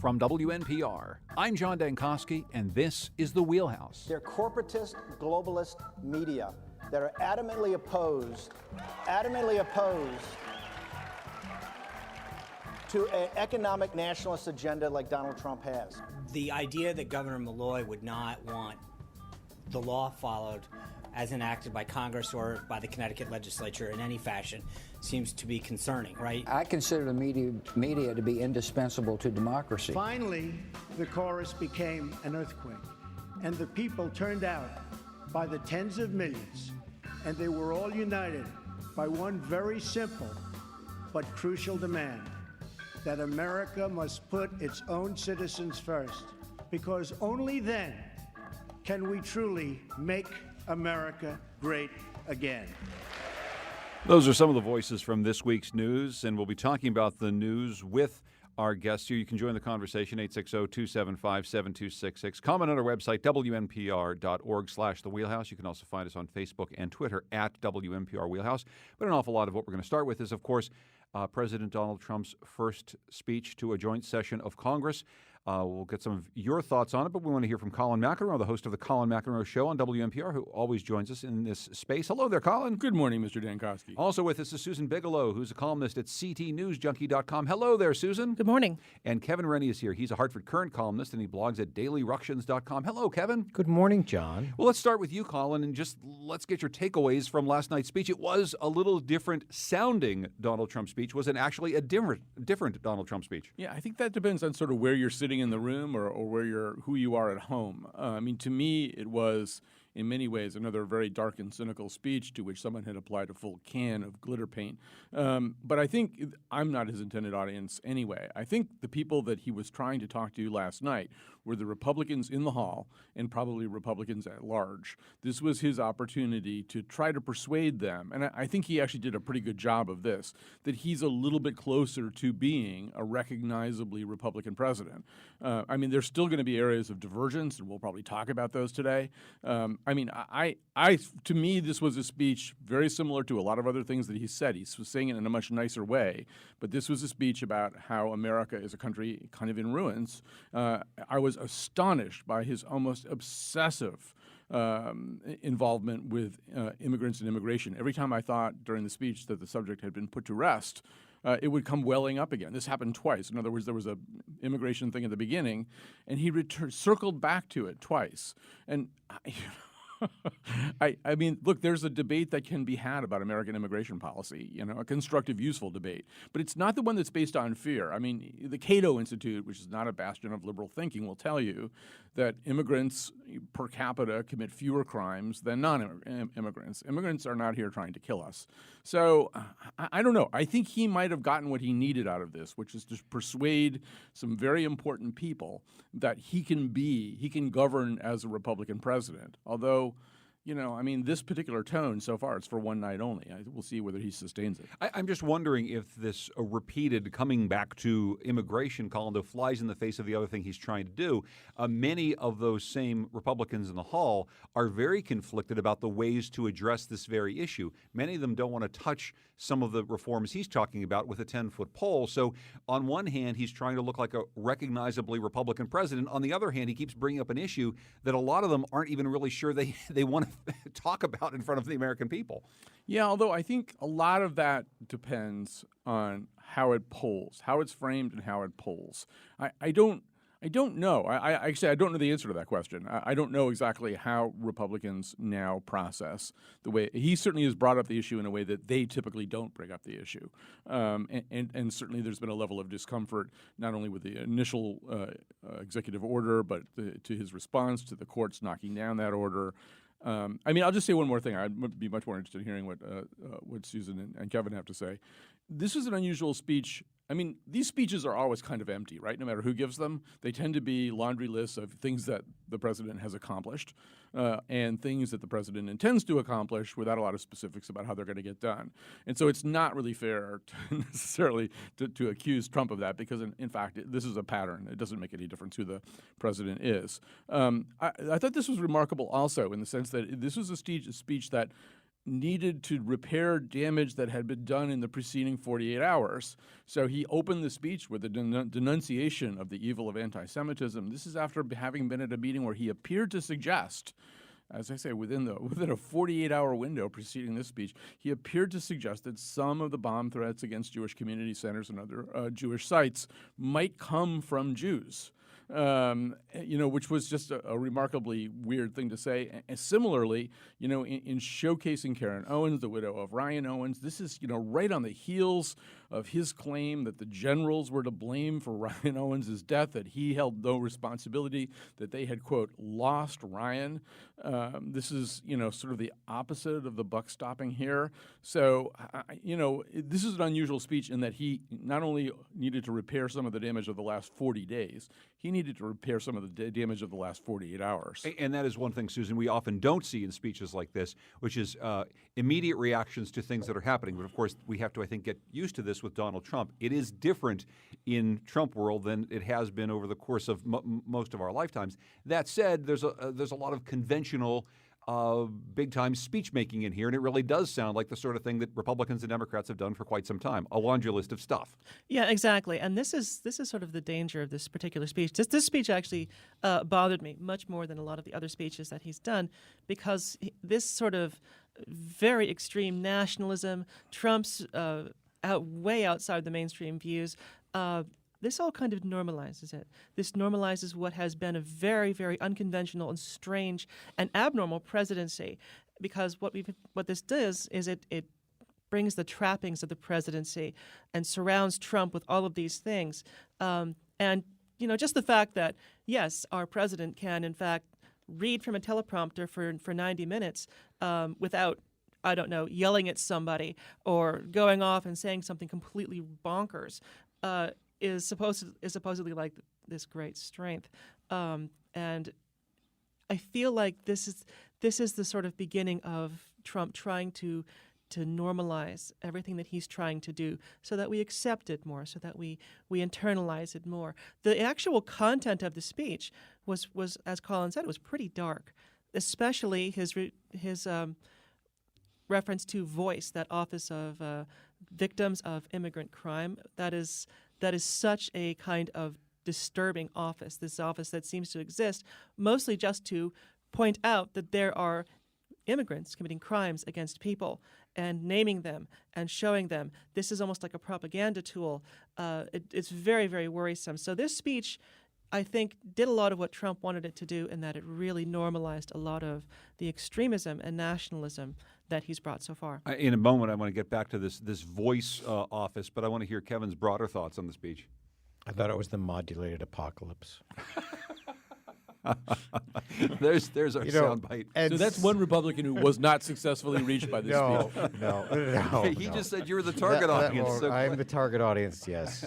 From WNPR, I'm John Dankosky, and this is The Wheelhouse. They're corporatist, globalist media that are adamantly opposed to an economic nationalist agenda like Donald Trump has. The idea that Governor Malloy would not want the law followed as enacted by Congress or by the Connecticut legislature in any fashion seems to be concerning, right? I consider the media to be indispensable to democracy. Finally, the chorus became an earthquake, and the people turned out by the tens of millions, and they were all united by one very simple but crucial demand, that America must put its own citizens first, because only then can we truly make America great again. Those are some of the voices from this week's news, and we'll be talking about the news with our guests here. You can join the conversation, 860-275-7266. Comment on our website, WNPR.org/The Wheelhouse. You can also find us on Facebook and Twitter at WNPR Wheelhouse. But an awful lot of what we're going to start with is, of course, President Donald Trump's first speech to a joint session of Congress. We'll get some of your thoughts on it, but we want to hear from Colin McEnroe, the host of the Colin McEnroe Show on WNPR, who always joins us in this space. Hello there, Colin. Good morning, Mr. Dankosky. Also with us is Susan Bigelow, who's a columnist at ctnewsjunkie.com. Hello there, Susan. Good morning. And Kevin Rennie is here. He's a Hartford Current columnist, and he blogs at dailyructions.com. Hello, Kevin. Good morning, John. Well, let's start with you, Colin, and just let's get your takeaways from last night's speech. It was a little different sounding Donald Trump speech. Was it actually a different Donald Trump speech? Yeah, I think that depends on sort of where you're sitting in the room or who you are at home. I mean, to me, it was in many ways another very dark and cynical speech to which someone had applied a full can of glitter paint. But I think I'm not his intended audience anyway. I think the people that he was trying to talk to last night were the Republicans in the hall and probably Republicans at large. This was his opportunity to try to persuade them, and I think he actually did a pretty good job of this, that he's a little bit closer to being a recognizably Republican president. I mean, there's still going to be areas of divergence, and we'll probably talk about those today. I mean, to me, this was a speech very similar to a lot of other things that he said. He was saying it in a much nicer way, but this was a speech about how America is a country kind of in ruins. I was astonished by his almost obsessive involvement with immigrants and immigration. Every time I thought during the speech that the subject had been put to rest, it would come welling up again. This happened twice. In other words, there was a immigration thing at the beginning, and he circled back to it twice. And I mean, look, there's a debate that can be had about American immigration policy, a constructive, useful debate. But it's not the one that's based on fear. I mean, the Cato Institute, which is not a bastion of liberal thinking, will tell you that immigrants per capita commit fewer crimes than non-immigrants. Immigrants are not here trying to kill us. So I don't know. I think he might have gotten what he needed out of this, which is to persuade some very important people that he can govern as a Republican president. Although, I mean, this particular tone so far, it's for one night only. We'll see whether he sustains it. I'm just wondering if this repeated coming back to immigration, Colin, though, flies in the face of the other thing he's trying to do. Many of those same Republicans in the hall are very conflicted about the ways to address this very issue. Many of them don't want to touch some of the reforms he's talking about with a 10-foot pole. So on one hand, he's trying to look like a recognizably Republican president. On the other hand, he keeps bringing up an issue that a lot of them aren't even really sure they want to talk about in front of the American people. Yeah, although I think a lot of that depends on how it polls, how it's framed and how it polls. I don't know. I don't know the answer to that question. I don't know exactly how Republicans now process the way he certainly has brought up the issue in a way that they typically don't bring up the issue. And certainly there's been a level of discomfort, not only with the initial executive order, but to his response to the courts knocking down that order. I mean, I'll just say one more thing. I'd be much more interested in hearing what Susan and Kevin have to say. This is an unusual speech. I mean, these speeches are always kind of empty, right? No matter who gives them, they tend to be laundry lists of things that the president has accomplished and things that the president intends to accomplish without a lot of specifics about how they're going to get done. And so it's not really fair to necessarily to accuse Trump of that because, in fact, this is a pattern. It doesn't make any difference who the president is. I thought this was remarkable also in the sense that this was a speech that needed to repair damage that had been done in the preceding 48 hours. So he opened the speech with a denunciation of the evil of anti-Semitism. This is after having been at a meeting where he appeared to suggest, as I say, within a 48-hour window preceding this speech, he appeared to suggest that some of the bomb threats against Jewish community centers and other Jewish sites might come from Jews. Which was just a remarkably weird thing to say. And similarly, in showcasing Karen Owens, the widow of Ryan Owens, this is, right on the heels of his claim that the generals were to blame for Ryan Owens' death, that he held no responsibility, that they had, quote, lost Ryan. This is, sort of the opposite of the buck stopping here. So, this is an unusual speech in that he not only needed to repair some of the damage of the last 40 days, he needed to repair some of the damage of the last 48 hours. And that is one thing, Susan, we often don't see in speeches like this, which is immediate reactions to things that are happening. But, of course, we have to, I think, get used to this with Donald Trump. It is different in Trump world than it has been over the course of most of our lifetimes. That said, there's a lot of conventional big-time speech-making in here, and it really does sound like the sort of thing that Republicans and Democrats have done for quite some time, a laundry list of stuff. Yeah, exactly. And this is sort of the danger of this particular speech. This speech actually bothered me much more than a lot of the other speeches that he's done, because this sort of very extreme nationalism, Trump's way outside the mainstream views, this all kind of normalizes it. This normalizes what has been a very, very unconventional and strange and abnormal presidency, because what this does is it brings the trappings of the presidency and surrounds Trump with all of these things. And, just the fact that, yes, our president can, in fact, read from a teleprompter for 90 minutes without, I don't know, yelling at somebody or going off and saying something completely bonkers, is supposedly like this great strength, and I feel like this is the sort of beginning of Trump trying to normalize everything that he's trying to do, so that we accept it more, so that we internalize it more. The actual content of the speech was as Colin said, was pretty dark, especially his reference to Voice, that Office of Victims of Immigrant Crime. That is such a kind of disturbing office, this office that seems to exist mostly just to point out that there are immigrants committing crimes against people and naming them and showing them. This is almost like a propaganda tool. It's very, very worrisome. So this speech, I think, did a lot of what Trump wanted it to do, in that it really normalized a lot of the extremism and nationalism that he's brought so far. In a moment, I want to get back to this Voice office, but I want to hear Kevin's broader thoughts on the speech. I thought it was the modulated apocalypse. There's our soundbite. So that's one Republican who was not successfully reached by this speech. No. He just said you were the target audience. I'm the target audience, yes.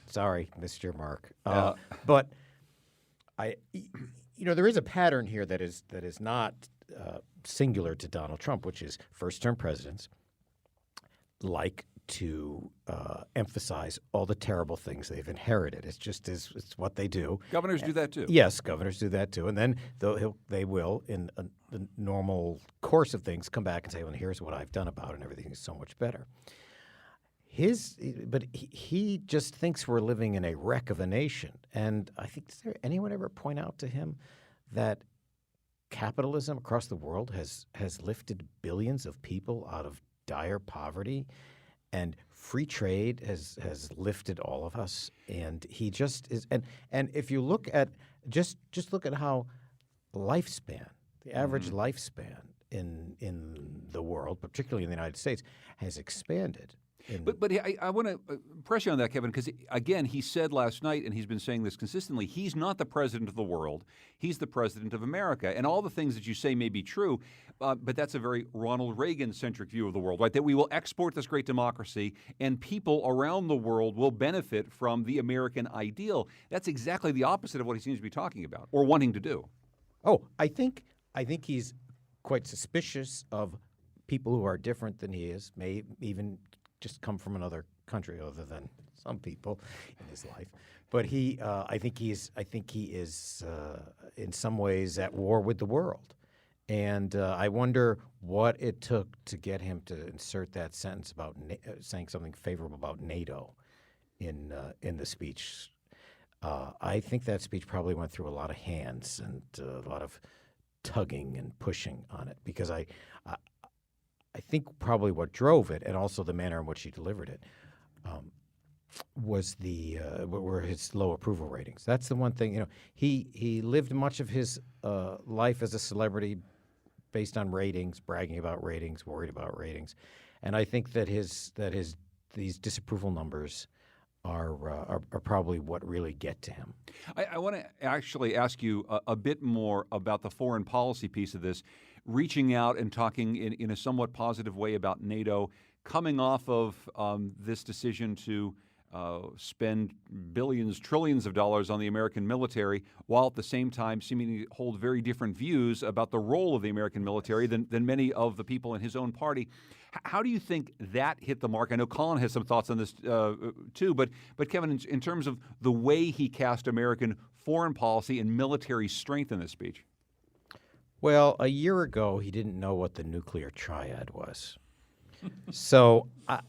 Sorry, Mr. Mark. But there is a pattern here that is not singular to Donald Trump, which is first-term presidents like to emphasize all the terrible things they've inherited. It's what they do. Governors do that too. Yes, governors do that too. And then they will, in the normal course of things, come back and say, well, here's what I've done about it, and everything is so much better. But he just thinks we're living in a wreck of a nation. And I think, does anyone ever point out to him that capitalism across the world has lifted billions of people out of dire poverty, and free trade has lifted all of us? And he just is. And if you look at just look at how lifespan, the average lifespan in the world, particularly in the United States, has expanded. But I want to press you on that, Kevin, because, again, he said last night, and he's been saying this consistently, he's not the president of the world. He's the president of America. And all the things that you say may be true, but that's a very Ronald Reagan-centric view of the world, right? That we will export this great democracy, and people around the world will benefit from the American ideal. That's exactly the opposite of what he seems to be talking about or wanting to do. Oh, I think he's quite suspicious of people who are different than he is, may even just come from another country other than some people in his life. But I think he is in some ways at war with the world. And I wonder what it took to get him to insert that sentence about saying something favorable about NATO in the speech. I think that speech probably went through a lot of hands and a lot of tugging and pushing on it, because I think probably what drove it, and also the manner in which he delivered it, was were his low approval ratings. That's the one thing. He lived much of his life as a celebrity based on ratings, bragging about ratings, worried about ratings, and I think that these disapproval numbers are probably what really get to him. I want to actually ask you a bit more about the foreign policy piece of this, reaching out and talking in a somewhat positive way about NATO, coming off of this decision to spend billions, trillions of dollars on the American military, while at the same time seeming to hold very different views about the role of the American military than many of the people in his own party. How do you think that hit the mark? I know Colin has some thoughts on this too, but Kevin, in terms of the way he cast American foreign policy and military strength in this speech. Well, a year ago, he didn't know what the nuclear triad was. So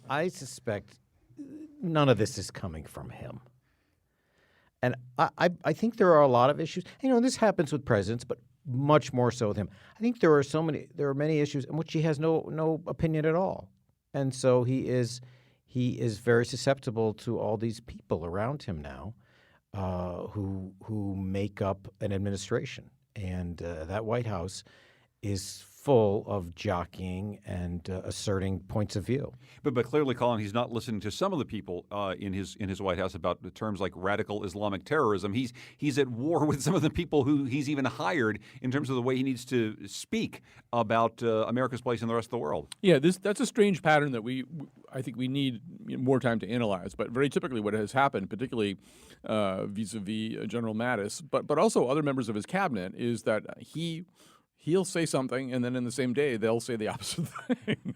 I suspect none of this is coming from him. And I think there are a lot of issues. This happens with presidents, but much more so with him. I think there are many issues in which he has no opinion at all. And so he is very susceptible to all these people around him now who make up an administration. And that White House is full of jockeying and asserting points of view. But clearly, Colin, he's not listening to some of the people in his White House about the terms like radical Islamic terrorism. He's at war with some of the people who he's even hired in terms of the way he needs to speak about America's place in the rest of the world. Yeah, that's a strange pattern that I think we need more time to analyze. But very typically, what has happened, particularly vis-a-vis General Mattis, but also other members of his cabinet, is that he'll say something, and then in the same day, they'll say the opposite thing.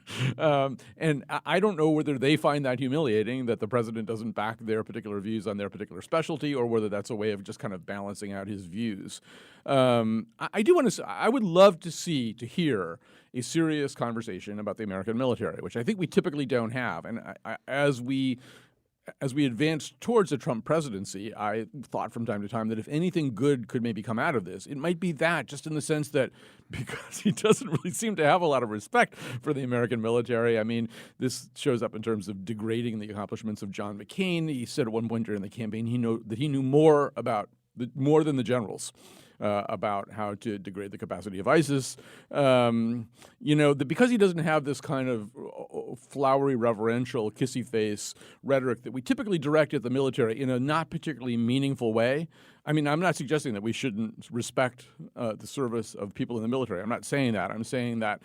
And I don't know whether they find that humiliating, that the president doesn't back their particular views on their particular specialty, or whether that's a way of just kind of balancing out his views. I do want to say, I would love to hear a serious conversation about the American military, which I think we typically don't have. And as we advanced towards the Trump presidency, I thought from time to time that if anything good could maybe come out of this, it might be that, just in the sense that because he doesn't really seem to have a lot of respect for the American military. I mean, this shows up in terms of degrading the accomplishments of John McCain. He said at one point during the campaign he knew more than the generals. About how to degrade the capacity of ISIS. Because he doesn't have this kind of flowery, reverential, kissy-face rhetoric that we typically direct at the military in a not particularly meaningful way. I mean, I'm not suggesting that we shouldn't respect the service of people in the military. I'm not saying that. I'm saying that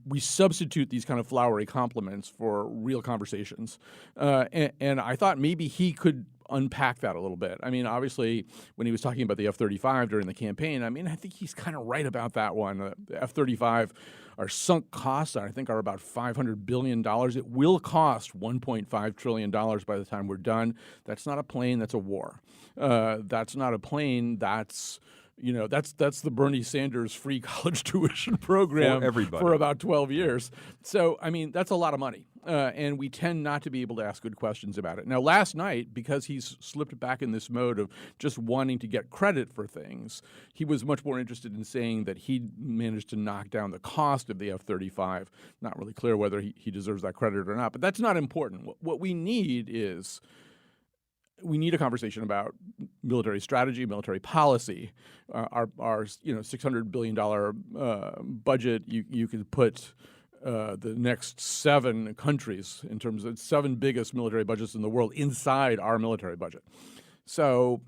we substitute these kind of flowery compliments for real conversations. And I thought maybe he could unpack that a little bit. I mean, obviously, when he was talking about the F-35 during the campaign, I mean, I think he's kind of right about that one. The F-35, our sunk costs, I think, are about $500 billion. It will cost $1.5 trillion by the time we're done. That's not a plane, that's a war. That's not a plane, that's the Bernie Sanders free college tuition program for everybody for about 12 years. So, I mean, that's a lot of money. And we tend not to be able to ask good questions about it. Now, last night, because he's slipped back in this mode of just wanting to get credit for things, he was much more interested in saying that he managed to knock down the cost of the F-35. Not really clear whether he deserves that credit or not, but that's not important. What we need is a conversation about military strategy, military policy. Our $600 billion budget, you could put the next 7 countries in terms of 7 biggest military budgets in the world inside our military budget. So,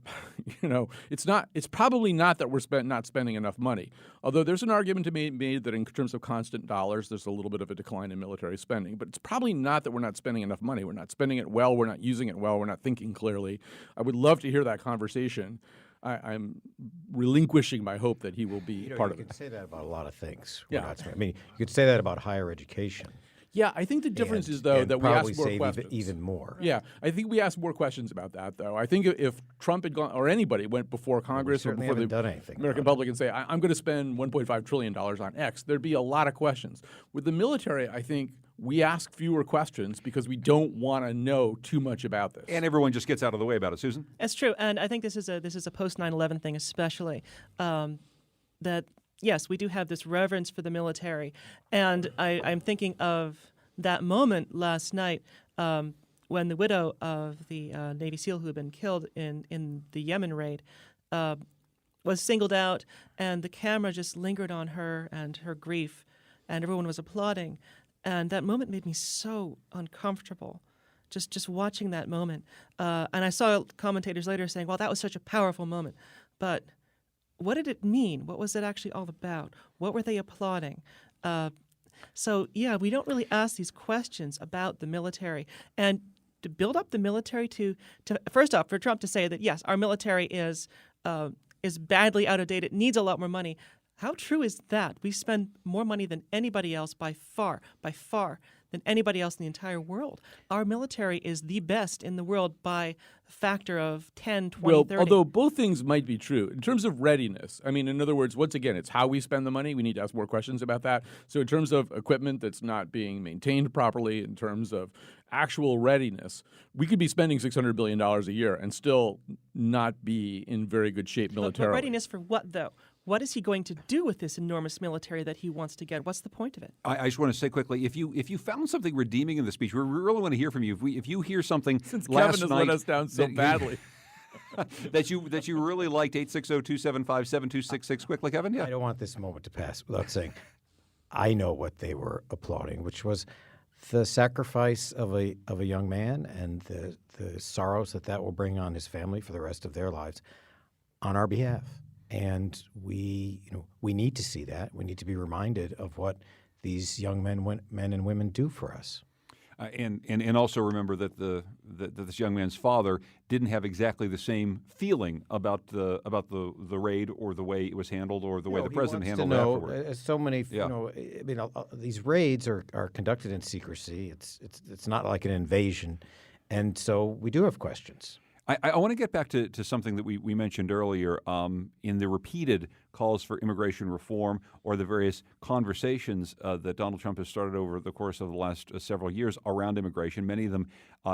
it's probably not that we're not spending enough money. Although there's an argument to be made that in terms of constant dollars, there's a little bit of a decline in military spending. But it's probably not that we're not spending enough money. We're not spending it well. We're not using it well. We're not thinking clearly. I would love to hear that conversation. I'm relinquishing my hope that he will be part of it. You could say that about a lot of things. Yeah. You could say that about higher education. Yeah, I think the difference and- is, though, and that we ask probably more save questions. even more. Yeah, I think we asked more questions about that, though. I think if Trump had gone, or anybody went before Congress or certainly before the haven't done anything American about public and say, I'm going to spend $1.5 trillion on X, there'd be a lot of questions. With the military, I think we ask fewer questions because we don't want to know too much about this. And everyone just gets out of the way about it. Susan? That's true, and I think this is a post 9/11 thing, especially that yes, we do have this reverence for the military, and I'm thinking of that moment last night when the widow of the Navy SEAL who had been killed in the Yemen raid was singled out, and the camera just lingered on her and her grief, and everyone was applauding, and that moment made me so uncomfortable. Just watching that moment. And I saw commentators later saying, well, that was such a powerful moment. But what did it mean? What was it actually all about? What were they applauding? So, yeah, we don't really ask these questions about the military. And to build up the military to first off, for Trump to say that, yes, our military is badly out of date, it needs a lot more money. How true is that? We spend more money than anybody else by far, than anybody else in the entire world. Our military is the best in the world by a factor of 10, 20, Well, 30. although both things might be true. In terms of readiness, I mean, in other words, once again, it's how we spend the money. We need to ask more questions about that. So in terms of equipment that's not being maintained properly, in terms of actual readiness, we could be spending $600 billion a year and still not be in very good shape militarily. But readiness for what, though? What is he going to do with this enormous military that he wants to get? What's the point of it? I just want to say quickly, if you found something redeeming in the speech, we really want to hear from you. If you hear something Since last Kevin has night let us down so that- badly. that you really liked, 860-275-7266. Quickly, Kevin. Yeah. I don't want this moment to pass without saying I know what they were applauding, which was the sacrifice of a young man and the sorrows that will bring on his family for the rest of their lives on our behalf. And we need to see that. We need to be reminded of what these young men and women do for us. And also remember that that this young man's father didn't have exactly the same feeling about the raid or the way it was handled or the way the president handled it afterward. So many, Yeah. I mean, these raids are conducted in secrecy. It's not like an invasion, and so we do have questions. I want to get back to something that we mentioned earlier in the repeated calls for immigration reform or the various conversations that Donald Trump has started over the course of the last several years around immigration. Many of them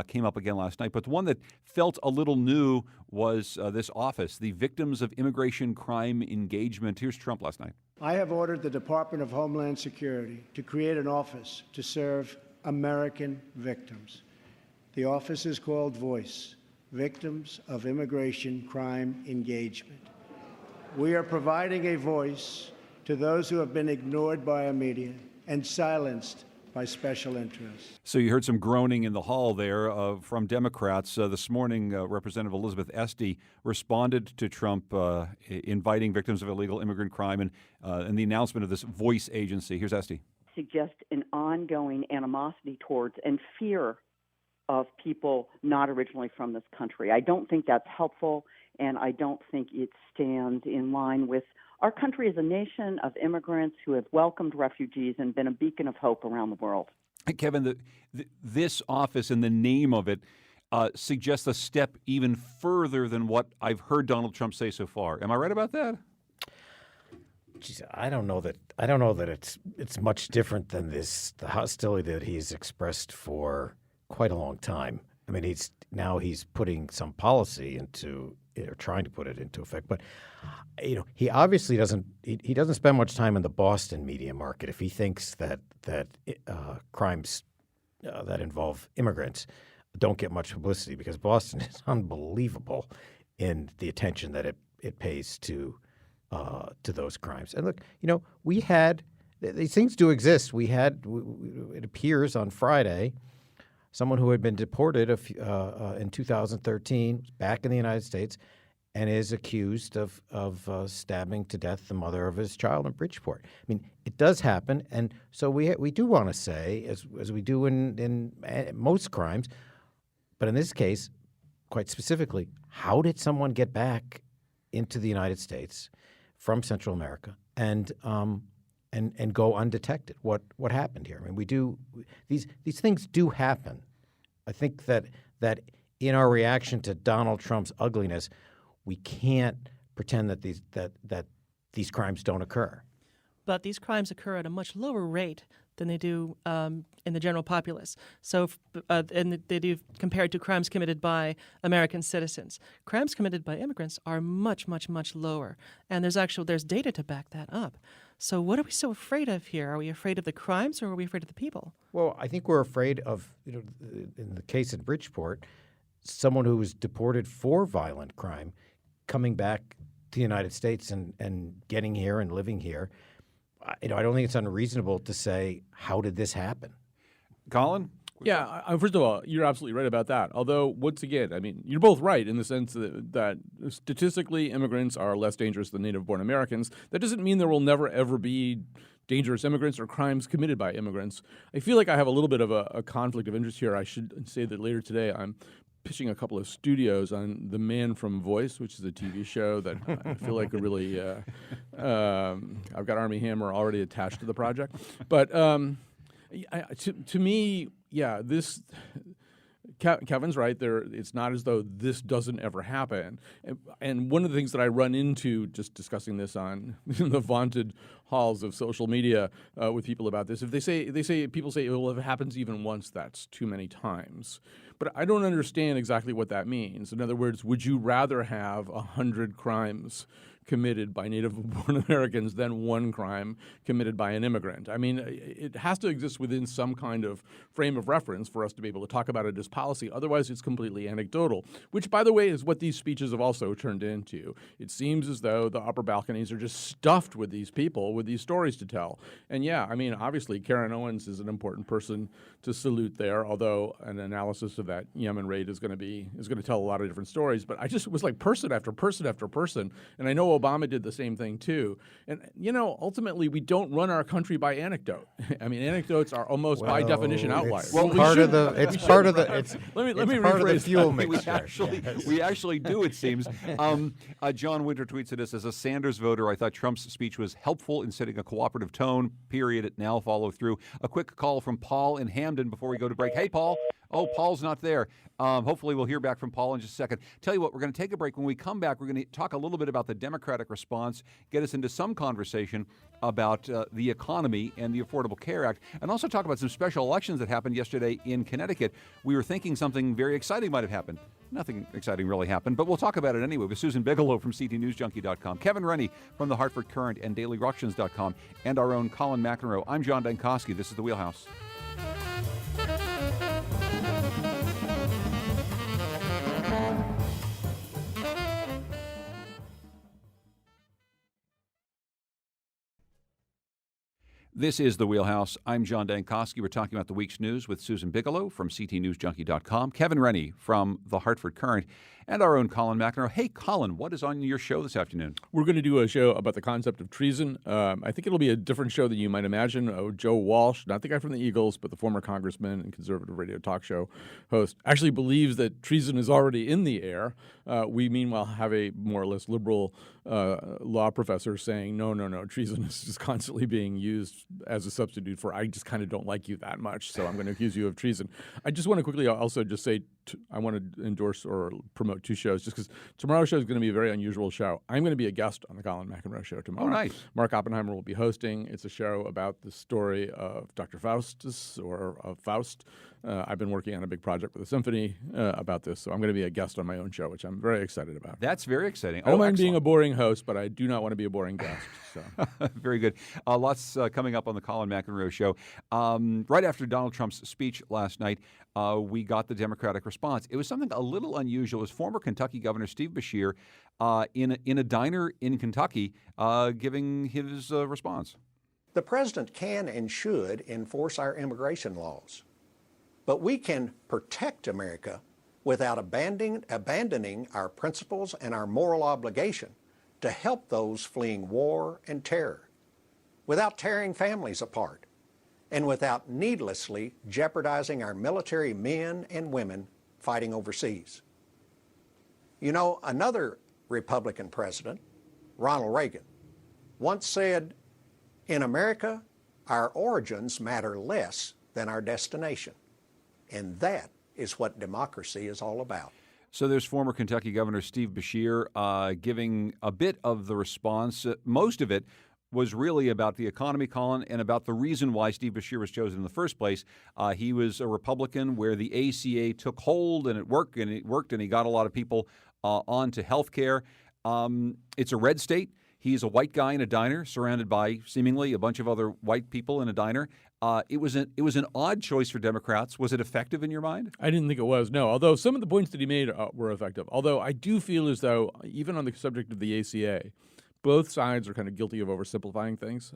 came up again last night. But the one that felt a little new was this office, the Victims of Immigration Crime Engagement. Here's Trump last night. I have ordered the Department of Homeland Security to create an office to serve American victims. The office is called VOICE, Victims of Immigration Crime Engagement. We are providing a voice to those who have been ignored by our media and silenced by special interests. So you heard some groaning in the hall there from Democrats. This morning, Representative Elizabeth Esty responded to Trump inviting victims of illegal immigrant crime and the announcement of this voice agency. Here's Esty. Suggest an ongoing animosity towards and fear of people not originally from this country. I don't think that's helpful, and I don't think it stands in line with our country as a nation of immigrants who have welcomed refugees and been a beacon of hope around the world. Kevin, this office and the name of it suggests a step even further than what I've heard Donald Trump say so far. Am I right about that? Geez, I don't know that it's much different than the hostility that he's expressed for quite a long time. I mean, he's putting some policy into, or trying to put it into effect. But he obviously doesn't spend much time in the Boston media market if he thinks that crimes that involve immigrants don't get much publicity, because Boston is unbelievable in the attention that it pays to those crimes. And look, we had these things do exist. We had, it appears on Friday, someone who had been deported in 2013, back in the United States, and is accused of stabbing to death the mother of his child in Bridgeport. I mean, it does happen, and so we do want to say, as we do in most crimes, but in this case, quite specifically, how did someone get back into the United States from Central America and and go undetected. What happened here? I mean, these things do happen. I think that in our reaction to Donald Trump's ugliness, we can't pretend that these crimes don't occur. But these crimes occur at a much lower rate than they do in the general populace. So, and they do compared to crimes committed by American citizens. Crimes committed by immigrants are much, much, much lower, and there's data to back that up. So, what are we so afraid of here? Are we afraid of the crimes, or are we afraid of the people? Well, I think we're afraid of, in the case in Bridgeport, someone who was deported for violent crime coming back to the United States and getting here and living here. I don't think it's unreasonable to say, how did this happen? Colin? Yeah, first of all, you're absolutely right about that. Although, once again, I mean, you're both right in the sense that statistically immigrants are less dangerous than native-born Americans. That doesn't mean there will never, ever be dangerous immigrants or crimes committed by immigrants. I feel like I have a little bit of a conflict of interest here. I should say that later today I'm pitching a couple of studios on The Man from Voice, which is a TV show that I feel like could really I've got Armie Hammer already attached to the project. But to me, yeah, this Kevin's right. It's not as though this doesn't ever happen. And one of the things that I run into just discussing this on the vaunted halls of social media with people about this, if people say, well, if it happens even once, that's too many times. But I don't understand exactly what that means. In other words, would you rather have 100 crimes committed by native-born Americans than one crime committed by an immigrant? I mean, it has to exist within some kind of frame of reference for us to be able to talk about it as policy. Otherwise, it's completely anecdotal, which, by the way, is what these speeches have also turned into. It seems as though the upper balconies are just stuffed with these people, with these stories to tell. And yeah, I mean, obviously, Karen Owens is an important person to salute there, although an analysis of that Yemen raid is going to tell a lot of different stories. But I just was like person after person after person, and I know Obama did the same thing too. And ultimately, we don't run our country by anecdote. I mean, anecdotes are almost by definition outliers. Let me rephrase fuel mix. We actually do, it seems. John Winter tweets at us, as a Sanders voter, I thought Trump's speech was helpful in setting a cooperative tone. Period. It now follow through. A quick call from Paul in Hamden before we go to break. Hey, Paul. Oh, Paul's not there. Hopefully we'll hear back from Paul in just a second. Tell you what, we're going to take a break. When we come back, we're going to talk a little bit about the Democratic response, get us into some conversation about the economy and the Affordable Care Act, and also talk about some special elections that happened yesterday in Connecticut. We were thinking something very exciting might have happened. Nothing exciting really happened, but we'll talk about it anyway with Susan Bigelow from CTNewsJunkie.com, Kevin Rennie from the Hartford Courant and DailyRuctions.com, and our own Colin McEnroe. I'm John Dankosky. This is The Wheelhouse. This is The Wheelhouse. I'm John Dankosky. We're talking about the week's news with Susan Bigelow from CTNewsJunkie.com, Kevin Rennie from the Hartford Courant, and our own Colin McEnroe. Hey, Colin, what is on your show this afternoon? We're going to do a show about the concept of treason. I think it'll be a different show than you might imagine. Joe Walsh, not the guy from the Eagles, but the former congressman and conservative radio talk show host, actually believes that treason is already in the air. We, meanwhile, have a more or less liberal law professor saying, no, treason is just constantly being used as a substitute for, I just kind of don't like you that much, so I'm going to accuse you of treason. I just want to quickly also just say, I want to endorse or promote two shows, just because tomorrow's show is going to be a very unusual show. I'm going to be a guest on the Colin McEnroe show tomorrow. Oh, nice. Mark Oppenheimer will be hosting. It's a show about the story of Dr. Faustus, or of Faust. I've been working on a big project with the symphony about this, so I'm going to be a guest on my own show, which I'm very excited about. That's very exciting. I don't mind being a boring host, but I do not want to be a boring guest. So. Very good. Lots coming up on the Colin McEnroe show. Right after Donald Trump's speech last night, we got the Democratic response. It was something a little unusual. It was former Kentucky Governor Steve Beshear in a diner in Kentucky giving his response. The president can and should enforce our immigration laws, but we can protect America without abandoning our principles and our moral obligation to help those fleeing war and terror, without tearing families apart, and without needlessly jeopardizing our military men and women fighting overseas. You know, another Republican president, Ronald Reagan, once said, In America, our origins matter less than our destination. And that is what democracy is all about. So there's former Kentucky Governor Steve Beshear giving a bit of the response. Most of it was really about the economy, Colin, and about the reason why Steve Beshear was chosen in the first place. He was a Republican where the ACA took hold and it worked, and he got a lot of people onto health care. It's a red state. He's a white guy in a diner surrounded by seemingly a bunch of other white people in a diner. It was an odd choice for Democrats. Was it effective in your mind? I didn't think it was, no. Although some of the points that he made were effective. Although I do feel as though, even on the subject of the ACA, both sides are kind of guilty of oversimplifying things.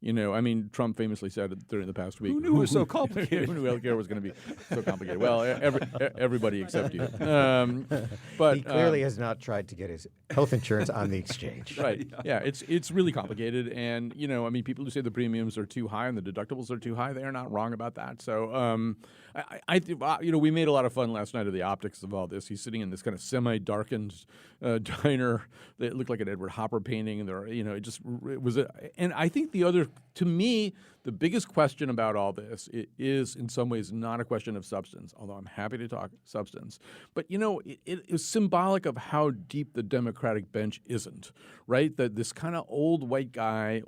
I mean, Trump famously said it during the past week. Who knew it was so complicated? Who knew healthcare was going to be so complicated? Well, everybody except you. But he clearly has not tried to get his health insurance on the exchange. Right. Yeah, it's really complicated. And, people who say the premiums are too high and the deductibles are too high, they are not wrong about that. So, we made a lot of fun last night of the optics of all this. He's sitting in this kind of semi-darkened diner that looked like an Edward Hopper painting, and and I think to me, the biggest question about all this is in some ways not a question of substance, although I'm happy to talk substance. But, it is symbolic of how deep the Democratic bench isn't, right? That this kind of oldish white guy,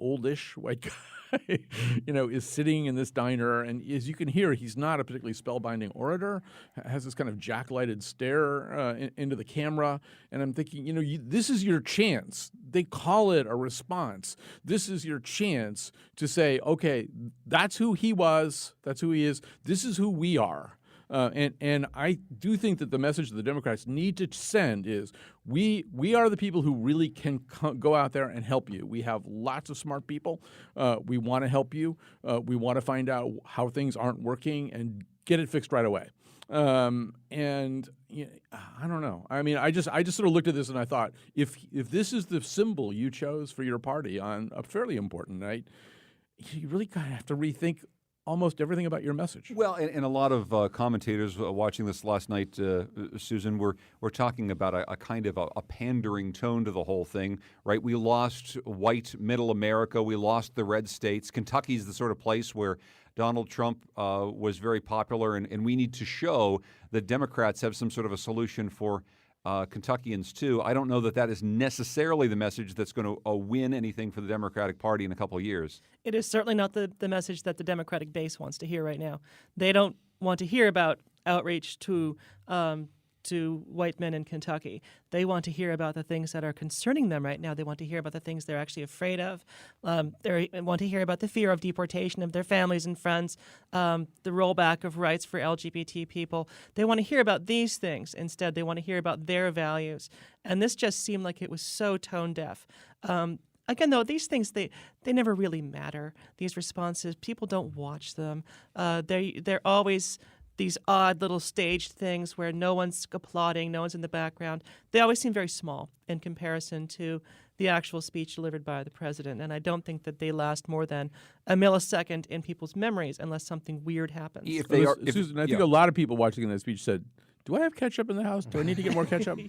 is sitting in this diner, and as you can hear, he's not a particularly spellbinding orator, has this kind of jacklighted stare into the camera, and I'm thinking, this is your chance. They call it a response. This is your chance to say, okay, that's who he was, that's who he is, this is who we are. And I do think that the message that the Democrats need to send is we are the people who really can go out there and help you. We have lots of smart people. We want to help you. We want to find out how things aren't working and get it fixed right away. And I don't know. I mean, I just sort of looked at this and I thought, if this is the symbol you chose for your party on a fairly important night, you really kind of have to rethink almost everything about your message. Well, and a lot of commentators watching this last night, Susan, were talking about a kind of a pandering tone to the whole thing, right? We lost white middle America. We lost the red states. Kentucky's the sort of place where Donald Trump was very popular, and we need to show that Democrats have some sort of a solution for Kentuckians, too. I don't know that is necessarily the message that's going to win anything for the Democratic Party in a couple of years. It is certainly not the message that the Democratic base wants to hear right now. They don't want to hear about outreach to white men in Kentucky. They want to hear about the things that are concerning them right now. They want to hear about the things they're actually afraid of. They want to hear about the fear of deportation of their families and friends, the rollback of rights for LGBT people. They want to hear about these things. Instead, they want to hear about their values. And this just seemed like it was so tone deaf. Again, though, these things, they never really matter. These responses, people don't watch them. They're always these odd little staged things where no one's applauding, no one's in the background. They always seem very small in comparison to the actual speech delivered by the president. And I don't think that they last more than a millisecond in people's memories unless something weird happens. Susan, I think a lot of people watching that speech said, do I have ketchup in the house? Do I need to get more ketchup?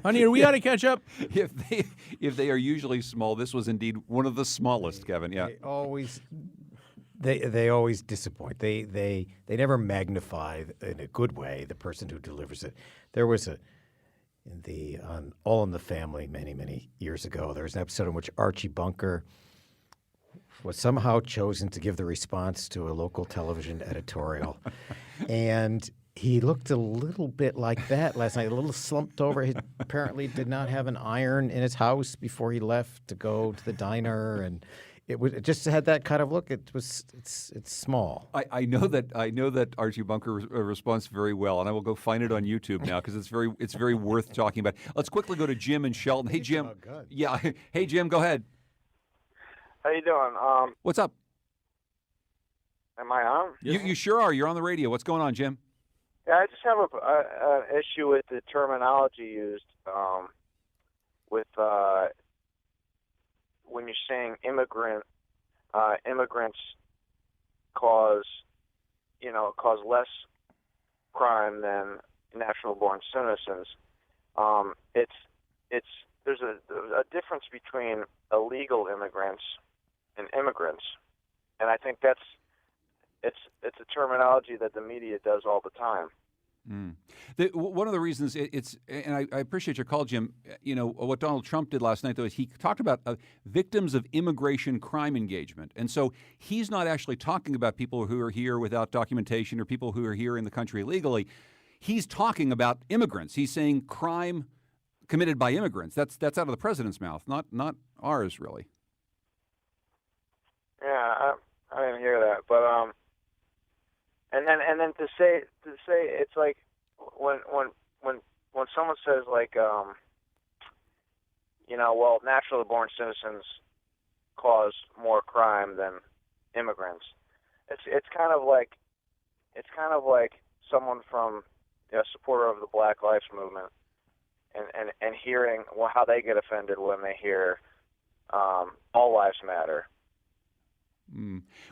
Honey, are we out of ketchup? If they are usually small, this was indeed one of the smallest, Kevin. Yeah. They always disappoint. They never magnify in a good way the person who delivers it. There was on All in the Family many years ago. There was an episode in which Archie Bunker was somehow chosen to give the response to a local television editorial, and he looked a little bit like that last night, a little slumped over. He apparently did not have an iron in his house before he left to go to the diner, and it just had that kind of look. It's small. I know that Archie Bunker responds very well, and I will go find it on YouTube now because it's very worth talking about. Let's quickly go to Jim and Shelton. Hey, Jim. Yeah. Hey, Jim. Go ahead. How you doing? What's up? Am I on? You sure are. You're on the radio. What's going on, Jim? Yeah, I just have an issue with the terminology used with when you're saying immigrants cause less crime than natural-born citizens. There's a difference between illegal immigrants and immigrants. And I think it's a terminology that the media does all the time. One of the reasons and I appreciate your call, Jim. You know what Donald Trump did last night, though, is he talked about victims of immigration crime engagement, and so he's not actually talking about people who are here without documentation or people who are here in the country illegally. He's talking about immigrants. He's saying crime committed by immigrants. That's out of the president's mouth, not ours, really. Yeah, I didn't hear that, but and then to say it's like when someone says like well, naturally born citizens cause more crime than immigrants. It's kind of like someone from a supporter of the Black Lives Movement and hearing how they get offended when they hear all lives matter.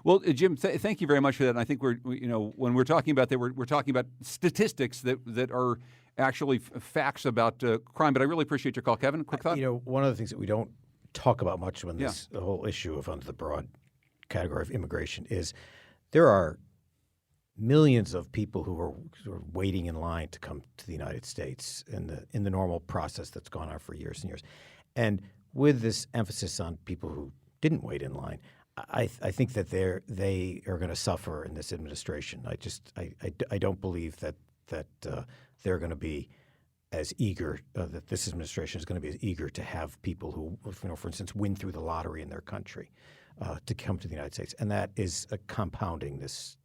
Well, Jim, thank you very much for that. And I think when we're talking about that, we're talking about statistics that are actually facts about crime. But I really appreciate your call, Kevin. Quick thought. One of the things that we don't talk about much when the whole issue of under the broad category of immigration is there are millions of people who are sort of waiting in line to come to the United States in the normal process that's gone on for years and years. And with this emphasis on people who didn't wait in line, I think that they are going to suffer in this administration. I don't believe that they're going to be as eager that this administration is going to be as eager to have people who, for instance, win through the lottery in their country to come to the United States, and that is compounding this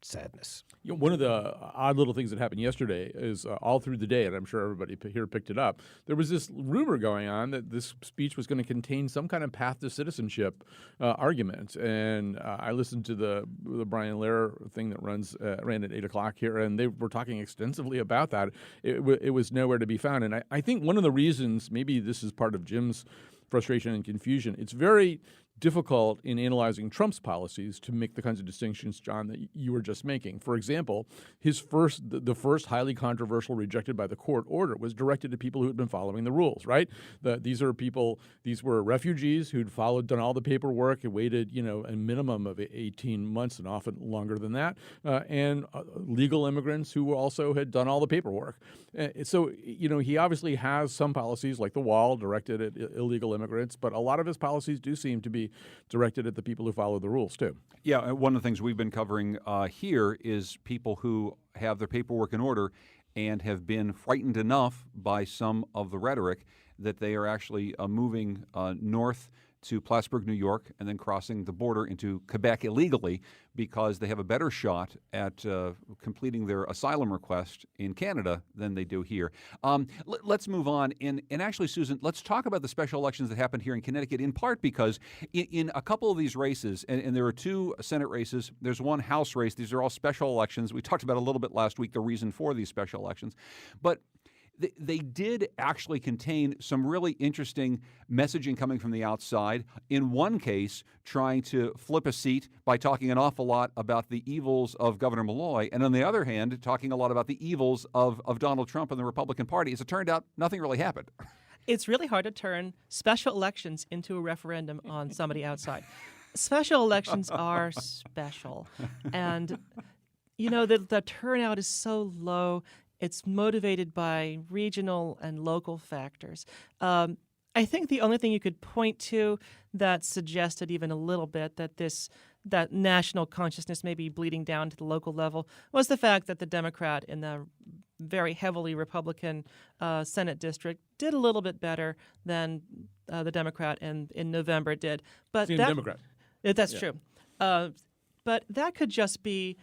sadness. One of the odd little things that happened yesterday is all through the day, and I'm sure everybody here picked it up, there was this rumor going on that this speech was going to contain some kind of path to citizenship argument. And I listened to the Brian Lehrer thing that ran at 8 o'clock here, and they were talking extensively about that. It was nowhere to be found. And I think one of the reasons, maybe this is part of Jim's frustration and confusion, it's very difficult in analyzing Trump's policies to make the kinds of distinctions, John, that you were just making. For example, the first highly controversial, rejected by the court order was directed to people who had been following the rules, right? These were refugees who'd done all the paperwork and waited, a minimum of 18 months and often longer than that, and legal immigrants who also had done all the paperwork. So, he obviously has some policies like the wall directed at illegal immigrants, but a lot of his policies do seem to be directed at the people who follow the rules, too. Yeah, one of the things we've been covering here is people who have their paperwork in order and have been frightened enough by some of the rhetoric that they are actually moving north to Plattsburgh, New York, and then crossing the border into Quebec illegally because they have a better shot at completing their asylum request in Canada than they do here. Let's move on. And actually, Susan, let's talk about the special elections that happened here in Connecticut, in part because in a couple of these races, and there are 2 Senate races, there's 1 House race. These are all special elections. We talked about a little bit last week the reason for these special elections. But they did actually contain some really interesting messaging coming from the outside. In one case, trying to flip a seat by talking an awful lot about the evils of Governor Malloy, and on the other hand, talking a lot about the evils of Donald Trump and the Republican Party. As it turned out, nothing really happened. It's really hard to turn special elections into a referendum on somebody outside. Special elections are special. And, the turnout is so low. It's motivated by regional and local factors. I think the only thing you could point to that suggested even a little bit that national consciousness may be bleeding down to the local level was the fact that the Democrat in the very heavily Republican Senate district did a little bit better than the Democrat in November did. But Democrat. That's true. But that could just be,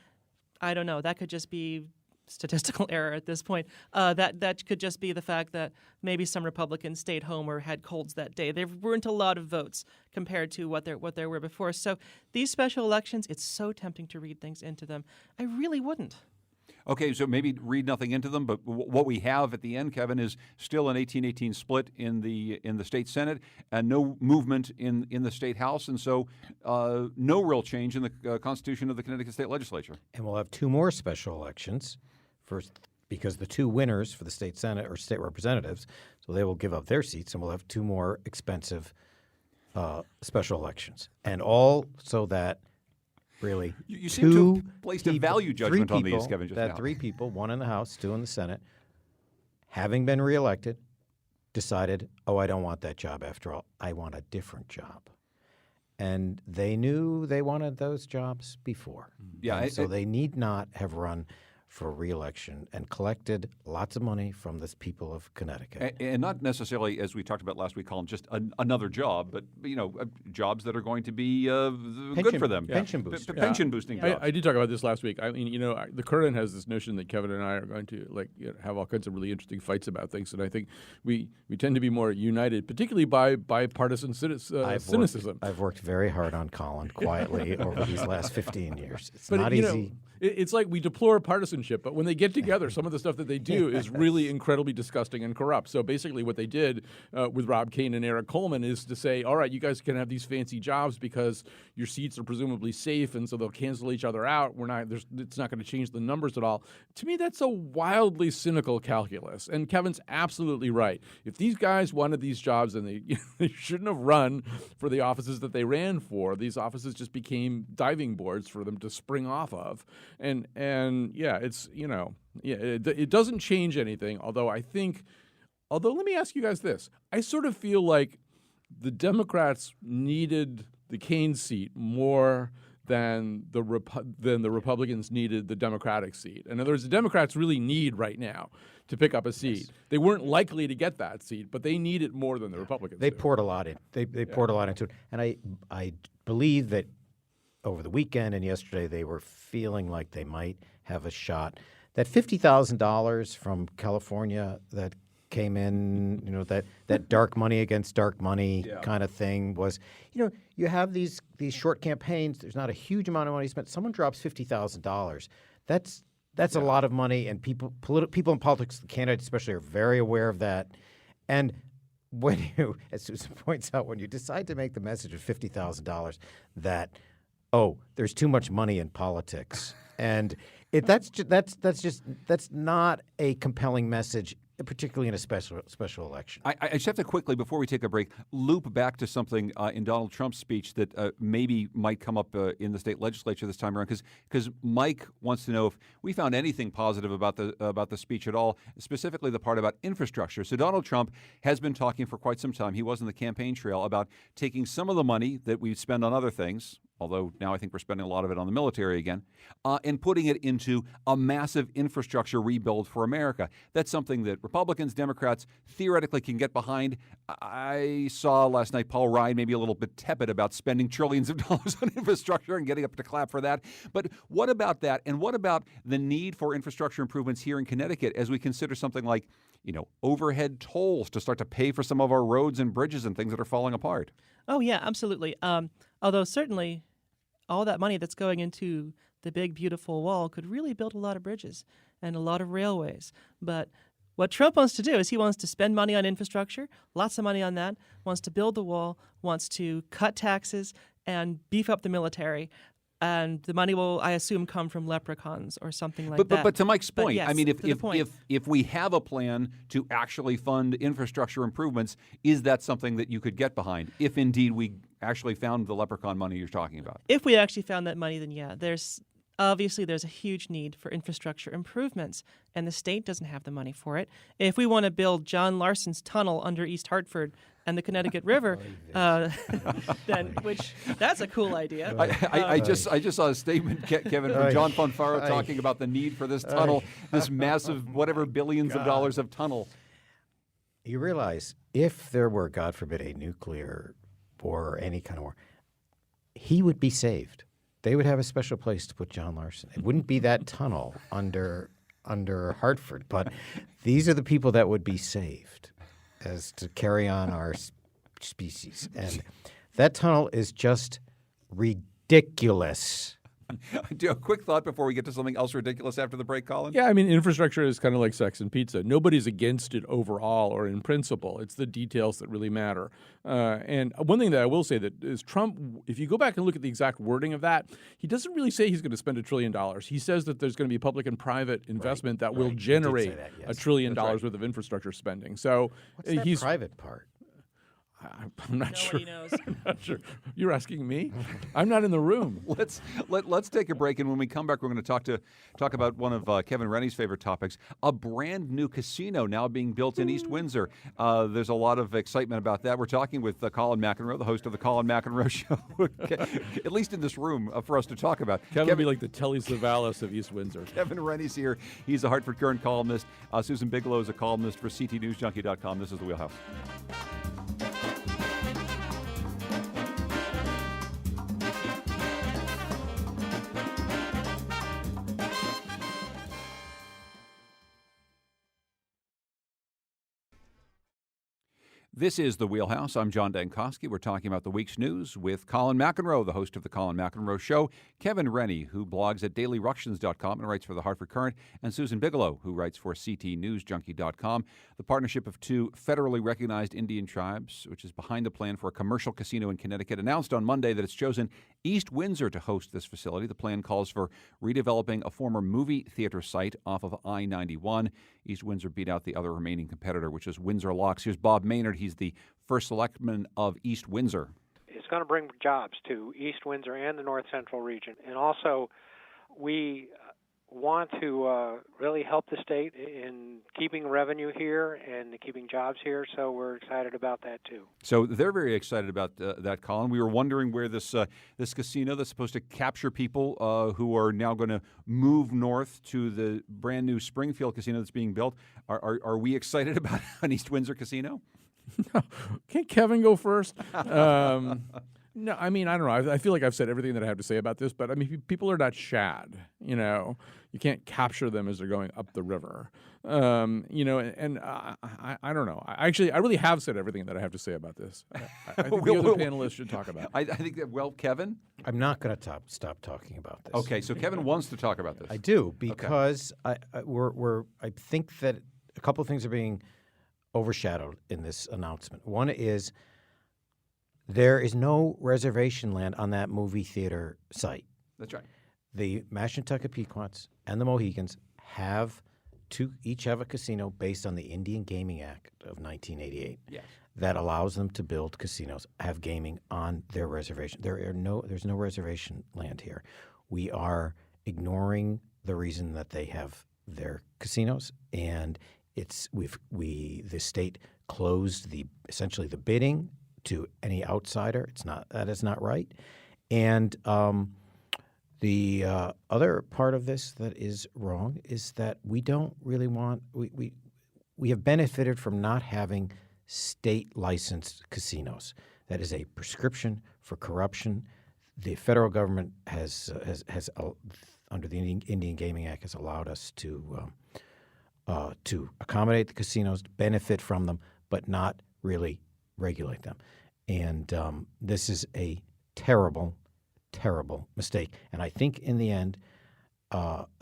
I don't know, that could just be statistical error at this point. That could just be the fact that maybe some Republicans stayed home or had colds that day. There weren't a lot of votes compared to what there were before. So these special elections, it's so tempting to read things into them. I really wouldn't. Okay, so maybe read nothing into them, but what we have at the end, Kevin, is still an 18-18 split in the state Senate and no movement in the state House, and so no real change in the constitution of the Connecticut State Legislature. And we'll have 2 more special elections. First, because the 2 winners for the state Senate are state representatives, so they will give up their seats, and we'll have 2 more expensive special elections, and all so that really You seem to have placed a value judgment on these, Kevin, just now. three people, one in the House, two in the Senate, having been reelected, decided, oh, I don't want that job after all. I want a different job. And they knew they wanted those jobs before. Yeah, So they need not have run for re-election and collected lots of money from the people of Connecticut. And not necessarily, as we talked about last week, Colin, just another job, but jobs that are going to be good for them. Pension booster. Pension boosting jobs. I did talk about this last week. I mean, the current has this notion that Kevin and I are going to have all kinds of really interesting fights about things, and I think we tend to be more united, particularly by bipartisan cynicism. I've worked very hard on Colin quietly over these last 15 years. It's But not easy. It's like we deplore partisanship, but when they get together, some of the stuff that they do is really incredibly disgusting and corrupt. So basically what they did with Rob Kane and Eric Coleman is to say, all right, you guys can have these fancy jobs because your seats are presumably safe, and so they'll cancel each other out. It's not going to change the numbers at all. To me, that's a wildly cynical calculus. And Kevin's absolutely right. If these guys wanted these jobs, and they shouldn't have run for the offices that they ran for. These offices just became diving boards for them to spring off of. And yeah, it doesn't change anything. Although let me ask you guys this: I sort of feel like the Democrats needed the Kane seat more than the Republicans needed the Democratic seat. In other words, the Democrats really need right now to pick up a seat. Yes. They weren't likely to get that seat, but they need it more than the Republicans. They poured a lot in. They poured a lot into it, and I believe that over the weekend and yesterday they were feeling like they might have a shot. That $50,000 from California that came in, that dark money against dark money kind of thing was, you have these short campaigns. There's not a huge amount of money spent. Someone drops $50,000. That's a lot of money, and people in politics, the candidates especially, are very aware of that. And when you, as Susan points out, when you decide to make the message of $50,000 that, oh, there's too much money in politics, and that's not a compelling message, particularly in a special election. I just have to quickly, before we take a break, loop back to something in Donald Trump's speech that maybe might come up in the state legislature this time around, because Mike wants to know if we found anything positive about the speech at all, specifically the part about infrastructure. So Donald Trump has been talking for quite some time. He was on the campaign trail about taking some of the money that we spend on other things, although now I think we're spending a lot of it on the military again, and putting it into a massive infrastructure rebuild for America. That's something that Republicans, Democrats theoretically can get behind. I saw last night Paul Ryan maybe a little bit tepid about spending trillions of dollars on infrastructure and getting up to clap for that. But what about that? And what about the need for infrastructure improvements here in Connecticut as we consider something like, overhead tolls to start to pay for some of our roads and bridges and things that are falling apart? Oh, yeah, absolutely. Although certainly all that money that's going into the big, beautiful wall could really build a lot of bridges and a lot of railways. But what Trump wants to do is he wants to spend money on infrastructure, lots of money on that, wants to build the wall, wants to cut taxes and beef up the military. And the money will, I assume, come from leprechauns or something like that. But to Mike's point, yes, I mean, if we have a plan to actually fund infrastructure improvements, is that something that you could get behind, if indeed we actually found the leprechaun money you're talking about? If we actually found that money, then yeah, there's a huge need for infrastructure improvements, and the state doesn't have the money for it. If we want to build John Larson's tunnel under East Hartford and the Connecticut River, then that's a cool idea. I just saw a statement, Kevin, from John Fonfaro talking about the need for this tunnel, this massive, whatever billions of dollars of tunnel. You realize if there were, God forbid, a nuclear war or any kind of war, he would be saved. They would have a special place to put John Larson. It wouldn't be that tunnel under Hartford, but these are the people that would be saved as to carry on our species. And that tunnel is just ridiculous. Do a quick thought before we get to something else ridiculous after the break, Colin? Yeah, I mean, infrastructure is kind of like sex and pizza. Nobody's against it overall or in principle. It's the details that really matter. And one thing that I will say that is Trump, if you go back and look at the exact wording of that, he doesn't really say he's going to spend $1 trillion. He says that there's going to be public and private investment that will generate $1 trillion worth of infrastructure spending. So what's that private part? I'm not sure. Nobody knows. I'm not sure. You're asking me? I'm not in the room. Let's take a break, and when we come back, we're going to talk about one of Kevin Rennie's favorite topics: a brand new casino now being built in East Windsor. There's a lot of excitement about that. We're talking with Colin McEnroe, the host of the Colin McEnroe Show, at least in this room for us to talk about. Kevin would be like the Telly Savalas of East Windsor. Kevin Rennie's here. He's a Hartford Courant columnist. Susan Bigelow is a columnist for CTNewsJunkie.com. This is The Wheelhouse. This is The Wheelhouse. I'm John Dankosky. We're talking about the week's news with Colin McEnroe, the host of The Colin McEnroe Show, Kevin Rennie, who blogs at dailyructions.com and writes for the Hartford Courant, and Susan Bigelow, who writes for CTNewsJunkie.com. The partnership of two federally recognized Indian tribes, which is behind the plan for a commercial casino in Connecticut, announced on Monday that it's chosen East Windsor to host this facility. The plan calls for redeveloping a former movie theater site off of I-91. East Windsor beat out the other remaining competitor, which is Windsor Locks. Here's Bob Maynard. He's the first selectman of East Windsor. It's going to bring jobs to East Windsor and the North Central region. And also, we want to really help the state in keeping revenue here and keeping jobs here, so we're excited about that too. So they're very excited about that, Colin. We were wondering where this casino that's supposed to capture people who are now going to move north to the brand new Springfield casino that's being built. Are we excited about an East Windsor casino? No. Can't Kevin go first? No, I mean, I don't know. I feel like I've said everything that I have to say about this, but I mean, people are not shad, you know. You can't capture them as they're going up the river, you know, and I don't know. I really have said everything that I have to say about this. I think the other panelists should talk about it. I think that, well, Kevin? I'm not going to stop talking about this. Okay, so Kevin wants to talk about this. I do, because I think that a couple of things are being overshadowed in this announcement. One is there is no reservation land on that movie theater site. That's right. The Mashantucket Pequots and the Mohegans each have a casino based on the Indian Gaming Act of 1988. Yes. That allows them to build casinos, have gaming on their reservation. There's no reservation land here. We are ignoring the reason that they have their casinos, and the state closed essentially the bidding to any outsider. That is not right. And the other part of this that is wrong is that we don't really want we have benefited from not having state licensed casinos. That is a prescription for corruption. The federal government has under the Indian Gaming Act has allowed us to accommodate the casinos, benefit from them, but not really regulate them. And this is a terrible, terrible mistake. And I think in the end,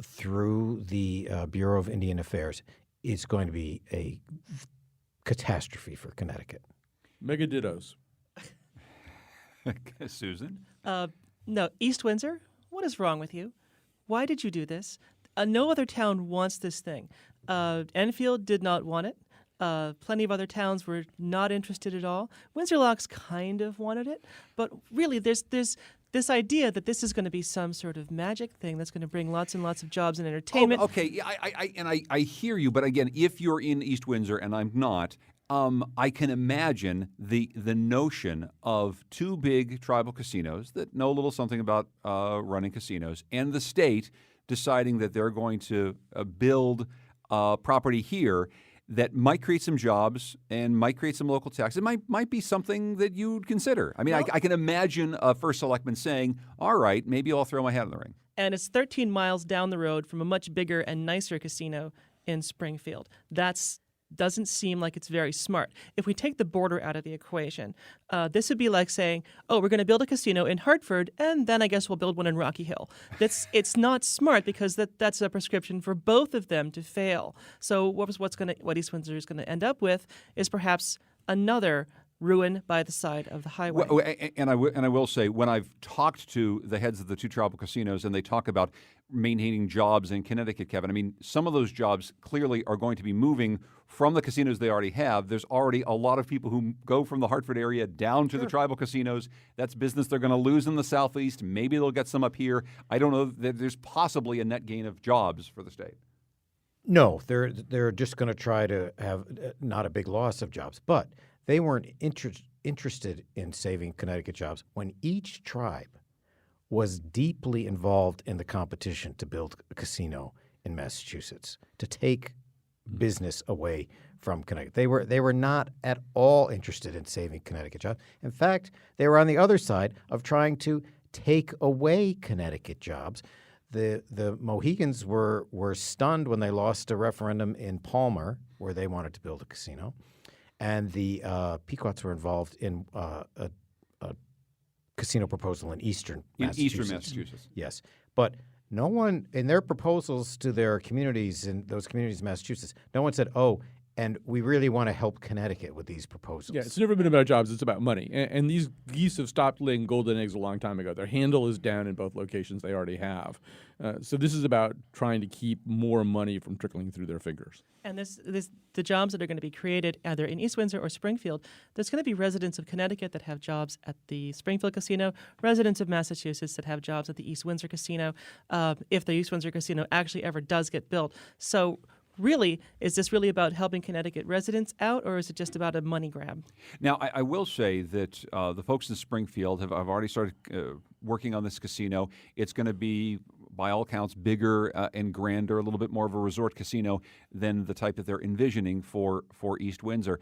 through the Bureau of Indian Affairs, it's going to be a catastrophe for Connecticut. Mega dittos. Susan? No, East Windsor, what is wrong with you? Why did you do this? No other town wants this thing. Enfield did not want it. Plenty of other towns were not interested at all. Windsor Locks kind of wanted it, but really there's this idea that this is going to be some sort of magic thing that's going to bring lots and lots of jobs and entertainment. Oh, okay, yeah, I hear you, but again, if you're in East Windsor and I'm not, I can imagine the notion of two big tribal casinos that know a little something about running casinos, and the state deciding that they're going to build property here that might create some jobs and might create some local tax. It might be something that you'd consider. I mean, well, I can imagine a first selectman saying, all right, maybe I'll throw my hat in the ring. And it's 13 miles down the road from a much bigger and nicer casino in Springfield. Doesn't seem like it's very smart. If we take the border out of the equation, this would be like saying, oh, we're going to build a casino in Hartford, and then I guess we'll build one in Rocky Hill. It's not smart because that's a prescription for both of them to fail. So what East Windsor is going to end up with is perhaps another ruin by the side of the highway. And I will say, when I've talked to the heads of the two tribal casinos and they talk about maintaining jobs in Connecticut, Kevin, I mean, some of those jobs clearly are going to be moving from the casinos they already have. There's already a lot of people who go from the Hartford area down to the tribal casinos. That's business they're going to lose in the Southeast. Maybe they'll get some up here. I don't know. There's possibly a net gain of jobs for the state. No, they're just going to try to have not a big loss of jobs. But they weren't interested in saving Connecticut jobs when each tribe was deeply involved in the competition to build a casino in Massachusetts, to take business away from Connecticut. They were not at all interested in saving Connecticut jobs. In fact, they were on the other side of trying to take away Connecticut jobs. The Mohegans were stunned when they lost a referendum in Palmer where they wanted to build a casino. And the Pequots were involved in a casino proposal in eastern Massachusetts. Yes. But no one, in their proposals to their communities, in those communities in Massachusetts, no one said, and we really want to help Connecticut with these proposals. Yeah, it's never been about jobs. It's about money. And these geese have stopped laying golden eggs a long time ago. Their handle is down in both locations they already have. So this is about trying to keep more money from trickling through their fingers. And the jobs that are going to be created either in East Windsor or Springfield, there's going to be residents of Connecticut that have jobs at the Springfield Casino, residents of Massachusetts that have jobs at the East Windsor Casino, if the East Windsor Casino actually ever does get built. So really, is this really about helping Connecticut residents out, or is it just about a money grab? Now, I will say that the folks in Springfield have already started working on this casino. It's going to be, by all accounts, bigger and grander, a little bit more of a resort casino than the type that they're envisioning for East Windsor.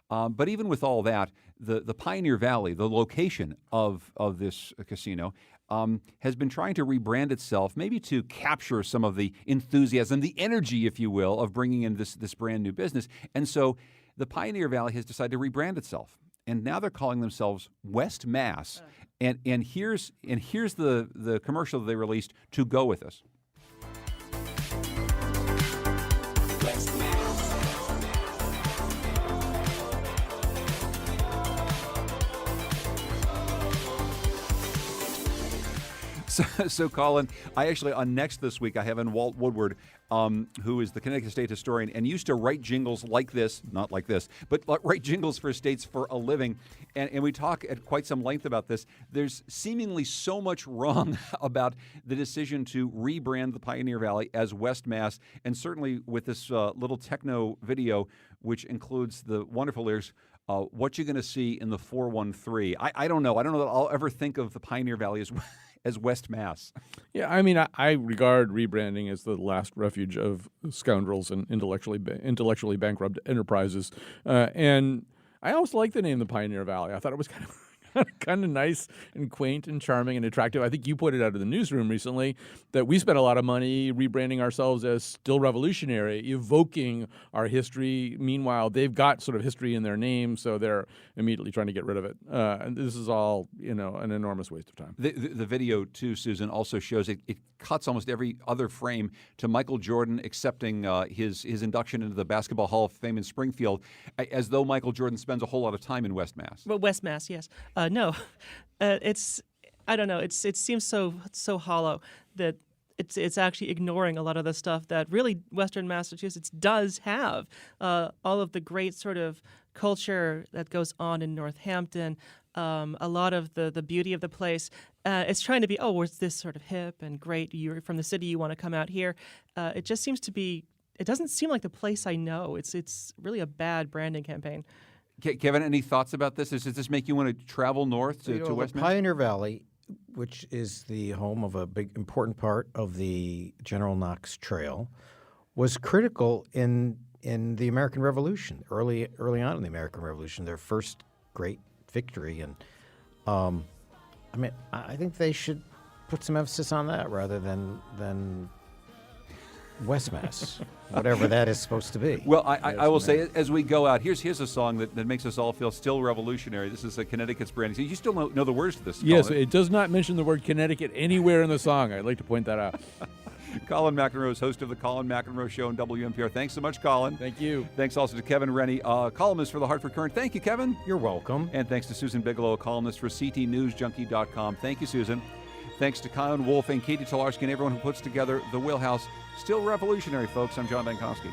But even with all that, the Pioneer Valley, the location of this casino, has been trying to rebrand itself, maybe to capture some of the enthusiasm, the energy, if you will, of bringing in this brand new business. And so the Pioneer Valley has decided to rebrand itself. And now they're calling themselves West Mass. And here's the commercial that they released to go with this. So, Colin, I actually, on Next this week, I have in Walt Woodward, who is the Connecticut State historian and used to write jingles like this, not like this, but write jingles for states for a living. And we talk at quite some length about this. There's seemingly so much wrong about the decision to rebrand the Pioneer Valley as West Mass, and certainly with this little techno video, which includes the wonderful lyrics, what you're going to see in the 413. I don't know. I don't know that I'll ever think of the Pioneer Valley as West Mass. Yeah, I mean, I regard rebranding as the last refuge of scoundrels and intellectually bankrupt enterprises. And I always liked the name the Pioneer Valley. I thought it was kind of nice and quaint and charming and attractive. I think you pointed out in the newsroom recently that we spent a lot of money rebranding ourselves as Still Revolutionary, evoking our history. Meanwhile, they've got sort of history in their name, so they're immediately trying to get rid of it. And this is all, an enormous waste of time. The video, too, Susan, also shows it cuts almost every other frame to Michael Jordan accepting his induction into the Basketball Hall of Fame in Springfield, as though Michael Jordan spends a whole lot of time in West Mass. Well, West Mass, yes. No, I don't know. It seems so hollow that it's actually ignoring a lot of the stuff that really Western Massachusetts does have. All of the great sort of culture that goes on in Northampton, a lot of the beauty of the place. It's trying to be, we're this sort of hip and great. You're from the city, you want to come out here. It just seems to be. It doesn't seem like the place I know. It's really a bad branding campaign. Kevin, any thoughts about this? Does this make you want to travel north to West Mass? Pioneer Valley, which is the home of a big important part of the General Knox Trail, was critical in the American Revolution, early on in the American Revolution, their first great victory. And I think they should put some emphasis on that rather than West Mass, whatever that is supposed to be. Well, I will say, as we go out, here's a song that makes us all feel still revolutionary. This is Connecticut's branding. So you still know the words to this? Yes, it does not mention the word Connecticut anywhere in the song. I'd like to point that out. Colin McEnroe is host of the Colin McEnroe Show on WNPR. Thanks so much, Colin. Thank you. Thanks also to Kevin Rennie, columnist for the Hartford Courant. Thank you, Kevin. You're welcome. And thanks to Susan Bigelow, a columnist for CTNewsJunkie.com. Thank you, Susan. Thanks to Kyle Wolf and Katie Tolarski and everyone who puts together The Wheelhouse. Still revolutionary, folks. I'm John Bankowski.